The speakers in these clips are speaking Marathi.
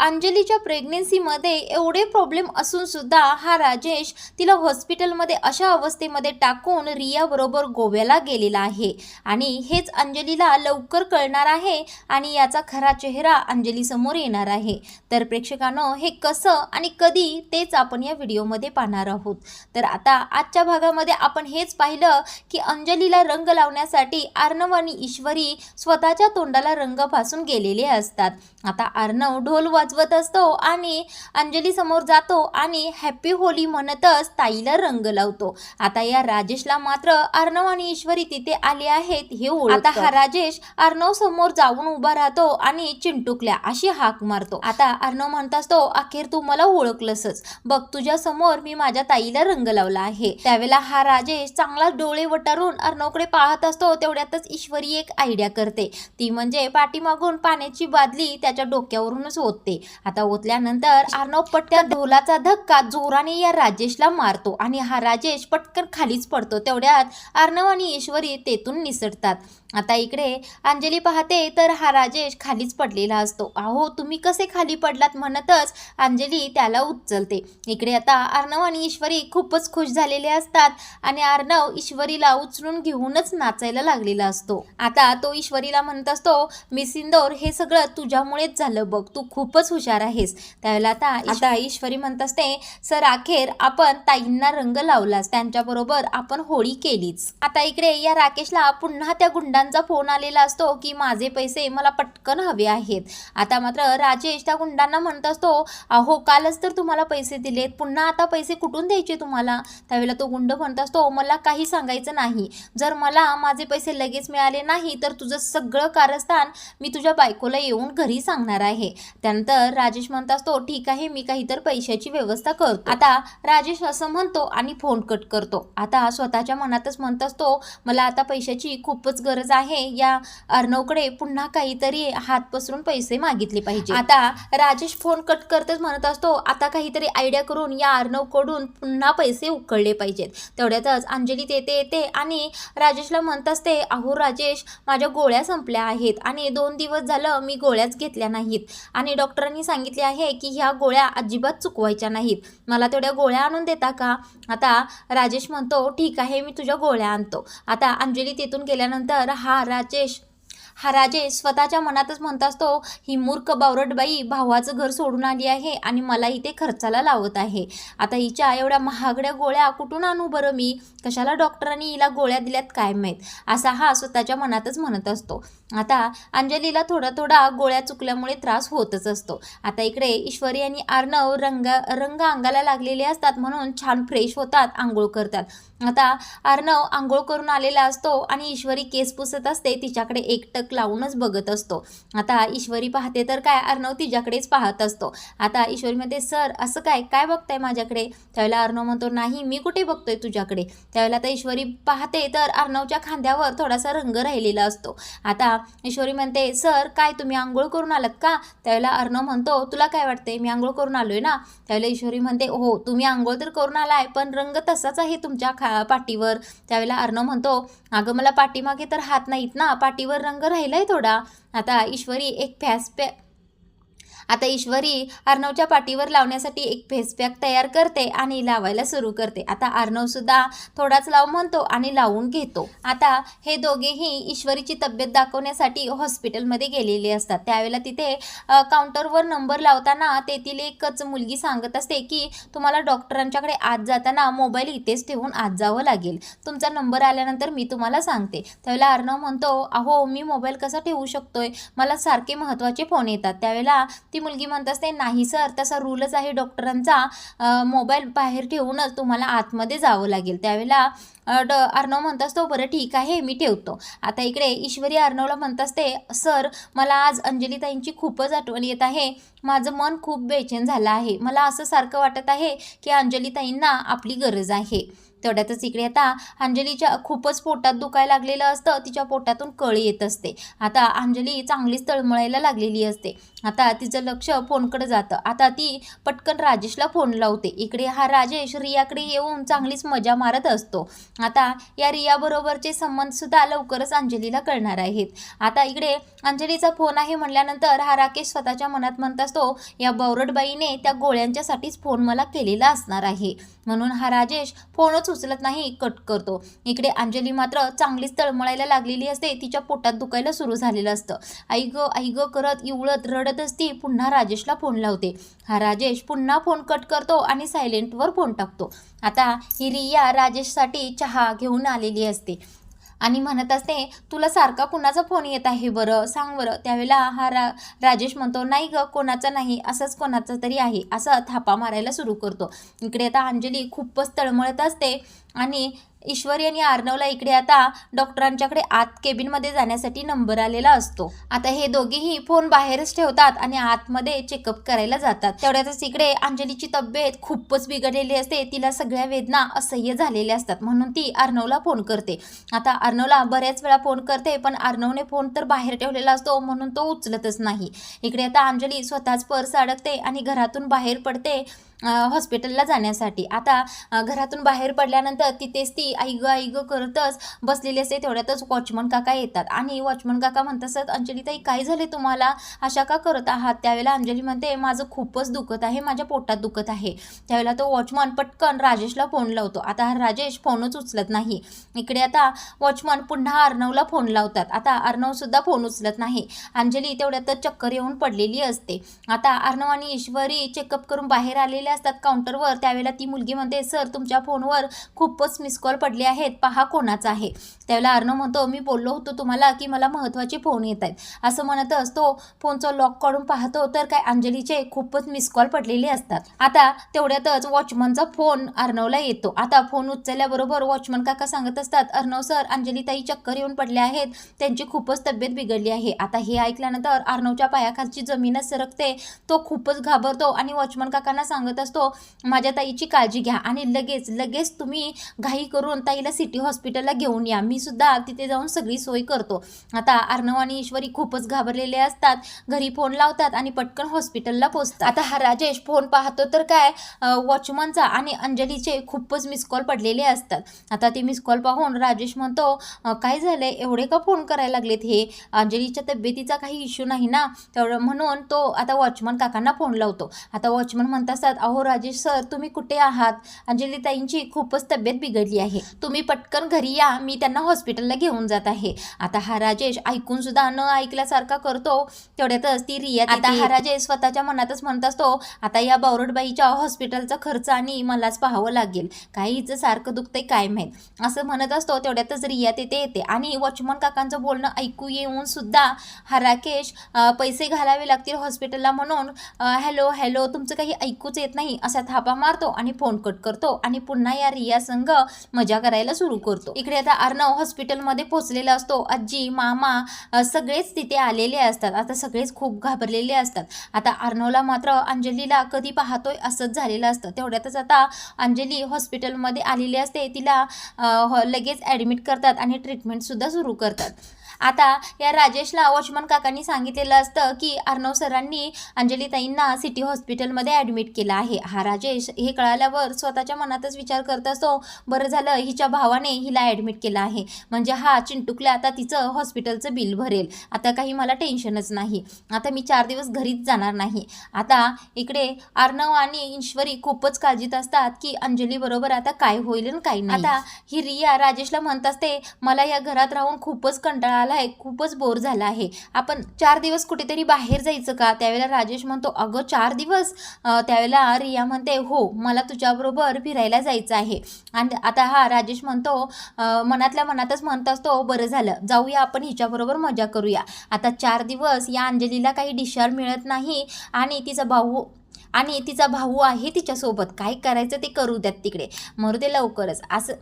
अंजलीच्या प्रेग्नेन्सीमध्ये एवढे प्रॉब्लेम असून सुद्धा हा राजेश तिला हॉस्पिटलमध्ये अशा अवस्थेमध्ये टाकून रियाबरोबर गोव्याला गेलेला आहे आणि हेच अंजलीला लवकर कळणार आहे आणि याचा खरा चेहरा अंजलीसमोर येणार आहे। तर प्रेक्षकांनो, हे कसं आणि कधी तेच आपण या व्हिडिओमध्ये पाहणार आहोत। तर आता आजच्या भागामध्ये आपण हेच पाहिलं की अंजलीला रंग लावण्यासाठी अर्णव आणि ईश्वरी स्वतःच्या तोंडाला रंग फासून गेलेले असतात। आता अर्णव ढोल वाजवत असतो आणि अंजली समोर जातो आणि हॅपी होली म्हणतच ताईला रंग लावतो। आता या राजेशला मात्र अर्णव आणि ईश्वरी तिथे आले आहेत हे ओळखतो। आता हा राजेश अर्णव समोर जाऊन उभा राहतो आणि चिंटुकल्या अशी हाक मारतो। आता अर्णव म्हणत असतो, अखेर तू मला ओळखलंसच, बघ तुझ्या समोर मी माझ्या ताईला रंग लावला आहे। त्यावेळेला हा राजेश चांगला डोळे वटारून अर्णवकडे पाहत असतो। तेवढ्यातच ईश्वरी एक आयडिया करते, ती म्हणजे पाठीमागून पाण्याची बादली त्याच्या डोक्यावरूनच ओतते। आता ओतल्यानंतर अर्णव पटकन ढोलाचा धक्का जोराने या राजेशला मारतो आणि हा राजेश पटकन खालीच पडतो। तेवढ्यात अर्णव आणि ईश्वरी तेथून निसटतात। आता इकडे अंजली पाहते तर हा राजेश खालीच पडलेला असतो। अहो तुम्ही कसे खाली पडलात म्हणतच अंजली त्याला उचलते। इकडे आता अर्णव आणि ईश्वरी खूपच खुश झालेले असतात आणि अर्णव ईश्वरीला उचलून घेऊनच नाचायला लागलेला असतो। आता तो ईश्वरीला म्हणत असतो, मी सिंदोर हे सगळं तुझ्यामुळेच झालं बघ, तू खूपच हुशार आहेस। त्यावेळेला आता ईश्वरी म्हणत असते, सर अखेर आपण ताईंना रंग लावलास, त्यांच्याबरोबर आपण होळी केलीच। आता इकडे या राकेशला पुन्हा त्या गुंडांचा फोन आलेला असतो की माझे पैसे मला पटकन हवे आहेत। आता मात्र राजेश त्या गुंडांना म्हणत असतो, अहो कालच तर तुम्हाला पैसे दिलेत, पुन्हा आता पैसे कुठून द्यायचे तुम्हाला? त्यावेळेला तो गुंड म्हणत असतो, मला काही सांगायचं नाही, जर मला माझे पैसे लगेच मिळाले नाही तर तुझं सगळं कारस्थान मी तुझ्या बायकोला येऊन घरी सांगणार आहे। त्यानंतर राजेश म्हणत असतो, ठीक आहे मी काहीतरी पैशाची व्यवस्था करतो। आता राजेश असं म्हणतो आणि फोन कट करतो। आता स्वतःच्या मनातच म्हणत असतो, मला आता पैशाची खूपच गरज आहे, या अर्णवकडे पुन्हा काहीतरी हात पसरून पैसे मागितले पाहिजे। आता राजेश फोन कट करतच म्हणत असतो, आता काहीतरी आयडिया करून या अर्णवकडून पुन्हा पैसे उकळले पाहिजेत। तेवढ्यातच अंजली येते आणि राजेशला म्हणत असते, अहो राजेश माझ्या गोळ्या संपल्या आहेत आणि 2 दिवस झालं मी गोळ्याच घेतल्या नाहीत आणि डॉक्टरांनी सांगितले आहे की ह्या गोळ्या अजिबात चुकवायच्या नाहीत, मला तेवढ्या गोळ्या आणून देता का? आता राजेश म्हणतो, ठीक आहे मी तुझ्या गोळ्या आणतो। आता अंजली तिथून गेल्यानंतर हा राजेश स्वतःच्या मनातच म्हणत असतो, ही मूर्ख बावरटबाई भावाचं घर सोडून आली आहे आणि मला इथे खर्चाला लावत आहे। आता हिच्या एवढ्या महागड्या गोळ्या कुठून आणू बरं मी? कशाला डॉक्टरांनी हिला गोळ्या दिल्यात काय माहीत, असा हा स्वतःच्या मनातच म्हणत असतो। आता अंजलीला थोडा गोळ्या चुकल्यामुळे त्रास होतच असतो। आता इकडे ईश्वरी आणि अर्णव रंग अंगाला लागलेले असतात म्हणून छान फ्रेश होतात, आंघोळ करतात। आता अर्णव आंघोळ करून आलेला असतो आणि ईश्वरी केस पुसत असते, तिच्याकडे एकटक लावूनच बघत असतो। आता ईश्वरी पाहते तर काय, अर्णव तिच्याकडेच पाहत असतो। आता ईश्वरी म्हणते, सर असं काय बघताय माझ्याकडे? त्यावेळेला अर्णव म्हणतो, नाही मी कुठे बघतोय तुझ्याकडे। त्यावेळेला आता ईश्वरी पाहते तर अर्णवच्या खांद्यावर थोडासा रंग राहिलेला असतो। आता ईश्वरी म्हणते, सर काय तुम्ही आंघोळ करून आलात का? त्यावेळेला अर्णव म्हणतो, तुला काय वाटते मी आंघोळ करून आलोय ना? त्यावेळेला ईश्वरी म्हणते, हो तुम्ही आंघोळ तर करून आलाय पण रंग तसाच आहे तुमच्या पाठीवर। त्यावेळेला अर्णव म्हणतो, अगं मला पाठीमागे तर हात नाहीत ना, पाठीवर रंग राहिलाय थोडा। आता ईश्वरी अर्णवच्या पाठीवर लावण्यासाठी एक फेस पॅक तयार करते आणि लावायला सुरू करते। आता अर्णव सुद्धा थोडाच लाव म्हणतो आणि लावून घेतो। आता हे दोघेही ईश्वरीची तब्येत दाखवण्यासाठी हॉस्पिटलमध्ये गेलेले असतात। त्यावेळेला तिथे काउंटरवर नंबर लावताना तेथील एकच मुलगी सांगत असते की तुम्हाला डॉक्टरांच्याकडे आत जाताना मोबाईल इथेच ठेवून आत जावं लागेल, तुमचा नंबर आल्यानंतर मी तुम्हाला सांगते। त्यावेळेला अर्णव म्हणतो, अहो मी मोबाईल कसा ठेवू शकतोय, मला सारखे महत्त्वाचे फोन येतात। त्यावेळेला ती मुलगी म्हणत असते, नाही सर तसा रूलच आहे डॉक्टरांचा, मोबाईल बाहेर ठेवूनच तुम्हाला आतमध्ये जावं लागेल। त्यावेळेला अर्णव म्हणत असतो, बरं ठीक आहे मी ठेवतो। आता इकडे ईश्वरी अर्णवला म्हणत असते, सर मला आज अंजलीताईंची खूपच आठवण येत आहे, माझं मन खूप बेचैन झालं आहे, मला असं सारखं वाटत आहे की अंजलीताईंना आपली गरज आहे। तेवढ्यातच इकडे आता अंजलीच्या खूपच पोटात दुखायला लागलेलं असतं, तिच्या पोटातून कळ येत असते. आता अंजली चांगलीच तळमळायला लागलेली असते. आता तिचं लक्ष फोनकडे जातं. आता ती पटकन राजेशला फोन लावते. इकडे हा राजेश रियाकडे येऊन चांगलीच मजा मारत असतो. आता या रियाबरोबरचे संबंधसुद्धा लवकरच अंजलीला कळणार आहेत. आता इकडे अंजलीचा फोन आहे म्हटल्यानंतर हा राकेश स्वतःच्या मनात म्हणत असतो, या बावरटबाईने त्या गोळ्यांच्यासाठीच फोन मला केलेला असणार आहे. म्हणून हा राजेश फोनच उचलत नाही, कट करतो. इकडे अंजली मात्र चांगलीच तळमळायला लागलेली असते. तिच्या पोटात दुखायला सुरू झालेलं असतं. आई गं करत इवळत रडत असती. पुन्हा राजेशला फोन लावते. हा राजेश पुन्हा फोन कट करतो आणि सायलेंटवर फोन टाकतो. आता ही रिया राजेशसाठी चहा घेऊन आलेली असते आणि म्हणत असते, तुला सारखा कुणाचा फोन येत आहे बरं, सांग बरं. त्यावेळेला हा राजेश म्हणतो, नाही गं कोणाचा नाही, असंच कोणाचा तरी आहे, असं थापा मारायला सुरू करतो. इकडे आता अंजली खूपच तळमळत असते आणि ईश्वरी आणि अर्णवला इकडे आता डॉक्टरांच्याकडे आत केबिनमध्ये जाण्यासाठी नंबर आलेला असतो. आता हे दोघेही फोन बाहेरच ठेवतात आणि आतमध्ये चेकअप करायला जातात. तेवढ्यातच इकडे अंजलीची तब्येत खूपच बिघडलेली असते. तिला सगळ्या वेदना असह्य झालेल्या असतात. म्हणून ती अर्णवला फोन करते. आता अर्णवला बऱ्याच वेळा फोन करते, पण अर्णवने फोन तर बाहेर ठेवलेला असतो म्हणून तो उचलतच नाही. इकडे आता अंजली स्वतःच पर्स अडकते आणि घरातून बाहेर पडते हॉस्पिटलला जाण्यासाठी. आता घरातून बाहेर पडल्यानंतर तिथेच ती आई ग करतच बसलेली असते. तेवढ्यातच वॉचमन काका येतात आणि वॉचमन काका म्हणतात, अंजलीताई काय झाले तुम्हाला, अशा का करत आहात. त्यावेळेला अंजली म्हणते, माझं खूपच दुखत आहे, माझ्या पोटात दुखत आहे. त्यावेळेला तो वॉचमन पटकन राजेशला फोन लावतो. आता राजेश फोनच उचलत नाही. इकडे आता वॉचमन पुन्हा अर्णवला फोन लावतात. आता अर्णवसुद्धा फोन उचलत नाही. अंजली तेवढ्यातच चक्कर येऊन पडलेली असते. आता अर्णव आणि ईश्वरी चेकअप करून बाहेर आलेले असतात काउंटरवर. त्यावेळेला ती मुलगी म्हणते, सर तुमच्या फोनवर खूपच मिस कॉल पडले आहेत, पहा कोणाचा आहे. त्यावेळेला अर्णव म्हणतो, मी बोललो होतो तुम्हाला की मला महत्त्वाचे फोन येत आहेत. असं म्हणतच तो फोनचा लॉक काढून पाहतो तर काय अंजलीचे खूपच मिस कॉल पडलेले असतात. आता तेवढ्यातच वॉचमनचा फोन अर्णवला येतो. आता फोन उचलल्याबरोबर वॉचमन काका सांगत असतात, अर्णव सर अंजलीताई चक्कर येऊन पडले आहेत, त्यांची खूपच तब्येत बिघडली आहे. आता हे ऐकल्यानंतर अर्णवच्या पायाखालची जमीनच सरकते. तो खूपच घाबरतो आणि वॉचमन काकांना सांगत असतो, माझ्या ताईची काळजी घ्या आणि लगेच तुम्ही घाई करून ताईला सिटी हॉस्पिटलला घेऊन या, मी सुद्धा तिथे जाऊन सगळी सोय करतो. आता अर्णव आणि ईश्वरी खूपच घाबरलेले असतात. घरी फोन लावतात आणि पटकन हॉस्पिटलला पोहोचतात. आता हा राजेश फोन पाहतो तर काय वॉचमनचा आणि अंजलीचे खूपच मिस कॉल पडलेले असतात. आता ते मिस कॉल पाहून राजेश म्हणतो, काय झालंय, एवढे का फोन करायला लागलेत, हे अंजलीच्या तब्येतीचा काही इश्यू नाही ना. तेवढं म्हणून तो आता वॉचमन काकांना फोन लावतो. आता वॉचमन म्हणतात, अहो राजेश सर तुम्ही कुठे आहात, अंजलीताईंची खूपच तब्येत बिघडली आहे, तुम्ही पटकन घरी या, मी त्यांना हॉस्पिटलला घेऊन जात आहे. आता हा राजेश ऐकून सुद्धा न ऐकल्यासारखा करतो. तेवढ्यातच ती रिया, आता हा राजेश स्वतःच्या मनातच म्हणत असतो, आता या बावरटबाईच्या हॉस्पिटलचा खर्च आणि मलाच पाहावं लागेल, काही हिचं सारखं दुखतंय काय माहीत असं म्हणत असतो. तेवढ्यातच रिया तिथे येते आणि वॉचमन काकांचं बोलणं ऐकू येऊन सुद्धा हा राकेश पैसे घालावे लागतील हॉस्पिटलला म्हणून हॅलो तुमचं काही ऐकूच येत नाही असा थापा मारतो आणि फोन कट करतो आणि पुन्हा या रिया संघ मजा करायला सुरू करतो. इकडे आता अर्णव हॉस्पिटलमध्ये पोहोचलेला असतो. आजी मामा सगळेच तिथे आलेले असतात. आता सगळेच खूप घाबरलेले असतात. आता अर्णवला मात्र अंजलीला कधी पाहतोय असंच झालेलं असतं. तेवढ्यातच आता अंजली हॉस्पिटलमध्ये आलेली असते. तिला लगेच ॲडमिट करतात आणि ट्रीटमेंटसुद्धा सुरू करतात. आता या राजेशला वॉचमन काकांनी सांगितलेलं असतं की अर्णव सरांनी अंजलीताईंना सिटी हॉस्पिटलमध्ये ॲडमिट केलं आहे. हा राजेश हे कळाल्यावर स्वतःच्या मनातच विचार करत असतो, बरं झालं हिच्या भावाने हिला ॲडमिट केलं आहे, म्हणजे हा चिंटुकला आता तिचं हॉस्पिटलचं बिल भरेल, आता काही मला टेन्शनच नाही, आता मी 4 दिवस घरीच जाणार नाही. आता इकडे अर्णव आणि ईश्वरी खूपच काळजीत असतात की अंजली बरोबर आता काय होईल आणि काय नाही. आता ही रिया राजेशला म्हणत असते, मला या घरात राहून खूपच कंटाळा आला आहे, खूपच बोर झाला आहे, आपण 4 दिवस कुठेतरी बाहेर जायचं का. त्यावेळेला राजेश म्हणतो, अगं 4 दिवस. त्यावेळेला रिया म्हणते, हो मला तुझ्याबरोबर फिरायला जायचं आहे. आणि आता हा राजेश म्हणतो, मनातल्या मनातच म्हणत असतो, बरं झालं जाऊया आपण हिच्याबरोबर मजा करूया. आता 4 दिवस या अंजलीला काही डिस्चार्ज मिळत नाही आणि तिचा भाऊ आहे तिच्यासोबत, काय करायचं ते करू द्यात, तिकडे मरू दे लवकरच असं.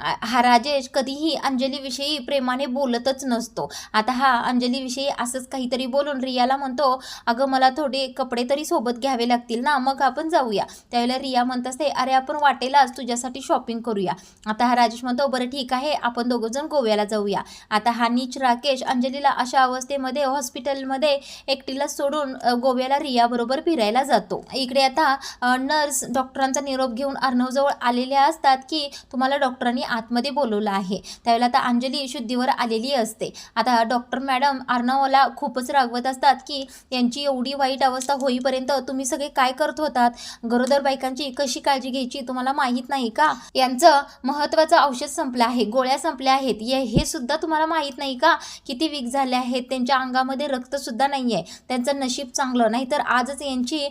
हा राजेश कधीही अंजलीविषयी प्रेमाने बोलतच नसतो. आता हा अंजलीविषयी असंच काहीतरी बोलून रियाला म्हणतो, अगं मला थोडे कपडे तरी सोबत घ्यावे लागतील ना, मग आपण जाऊया. त्यावेळेला रिया म्हणत असते, अरे आपण वाटेलाच तुझ्यासाठी शॉपिंग करूया. आता हा राजेश म्हणतो, बरं ठीक आहे, आपण दोघंजण गोव्याला जाऊया. आता हा नीच राकेश अंजलीला अशा अवस्थेमध्ये हॉस्पिटलमध्ये एकटीला सोडून गोव्याला रियाबरोबर फिरायला जातो. इकडे आता नर्स डॉक्टरांचा निरोप घेऊन अर्णवजवळ आलेल्या असतात की तुम्हाला डॉक्टरांनी आतमध्ये बोलवलं आहे. त्यावेळेला आता अंजली शुद्धीवर आलेली असते. आता डॉक्टर मॅडम अर्णवला खूपच रागवत असतात की यांची एवढी वाईट अवस्था होईपर्यंत तुम्ही सगळे काय करत होतात, गरोदर बायकांची कशी काळजी घ्यायची तुम्हाला माहीत नाही का, यांचं महत्त्वाचं औषध संपलं आहे, गोळ्या संपल्या आहेत, हे सुद्धा तुम्हाला माहीत नाही का, किती वीक झाले आहेत, त्यांच्या अंगामध्ये रक्तसुद्धा नाही आहे, त्यांचं नशीब चांगलं, नाहीतर आजच यांची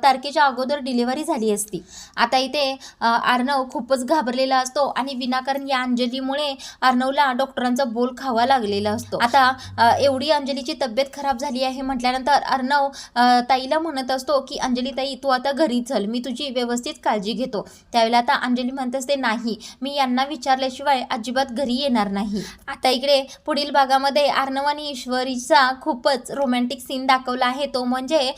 तारखेच्या अगोदर डिलिव्हरी झाली असती. आता इथे अर्णव खूपच घाबरलेला असतो आणि विनाकारण या अंजलीमुळे अर्णवला डॉक्टरांचा बोल खावा लागलेला असतो. आता एवढी अंजलीची तब्येत खराब झाली आहे म्हटल्यानंतर अर्णव ताईला म्हणत असतो की अंजली ताई तू आता घरी चल, मी तुझी व्यवस्थित काळजी घेतो. त्यावेळेला आता अंजली म्हणत असते, नाही मी यांना विचारल्याशिवाय अजिबात घरी येणार नाही. आता इकडे पुढील भागामध्ये अर्णव आणि ईश्वरीचा खूपच रोमॅन्टिक सीन दाखवला आहे. तो म्हणजे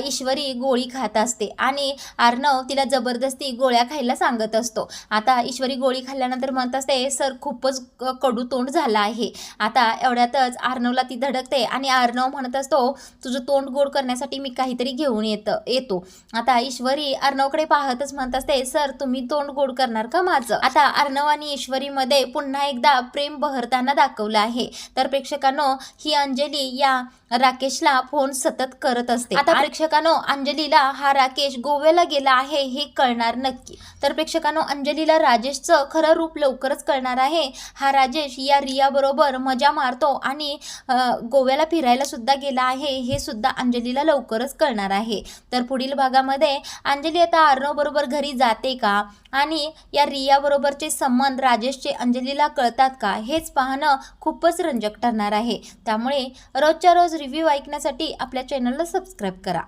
ईश्वरी गोळी खात असते आणि अर्णव तिला जबरदस्ती गोळ्या खायला सांगत असतो. आता ईश्वरी गोळी खाल्ल्यानंतर म्हणत असते, सर खूपच कडू तोंड झालं आहे. आता एवढ्यातच अर्णवला ती धडकते आणि अर्णव म्हणत असतो, तुझं तोंड गोड करण्यासाठी मी काहीतरी घेऊन येतो. आता ईश्वरी अर्णवकडे पाहतच म्हणत असते, सर तुम्ही तोंड गोड करणार का माझं. आता अर्णव आणि ईश्वरीमध्ये पुन्हा एकदा प्रेम बहरताना दाखवलं आहे. तर प्रेक्षकांनो, ही अंजली या राकेशला फोन सतत करत असते. आता प्रेक्षकांनो, अंजलीला हा राकेश गोव्याला गेला आहे हे कळणार नक्की. तर प्रेक्षकांनो, अंजलीला राजेशचं खरं रूप लवकरच कळणार आहे. हा राजेश या रिया बरोबर मजा मारतो आणि गोव्याला फिरायला सुद्धा गेला आहे हे सुद्धा अंजलीला लवकरच कळणार आहे. तर पुढील भागामध्ये अंजली आता अर्णव बरोबर घरी जाते का आणि या रिया बरोबरचे संबंध राजेशचे अंजलीला कळतात का, हेच पाहणं खूपच रंजक ठरणार आहे. त्यामुळे रोजच्या रोज रिव्ह्यू ऐकण्यासाठी आपल्या चॅनलला सबस्क्राईब करा.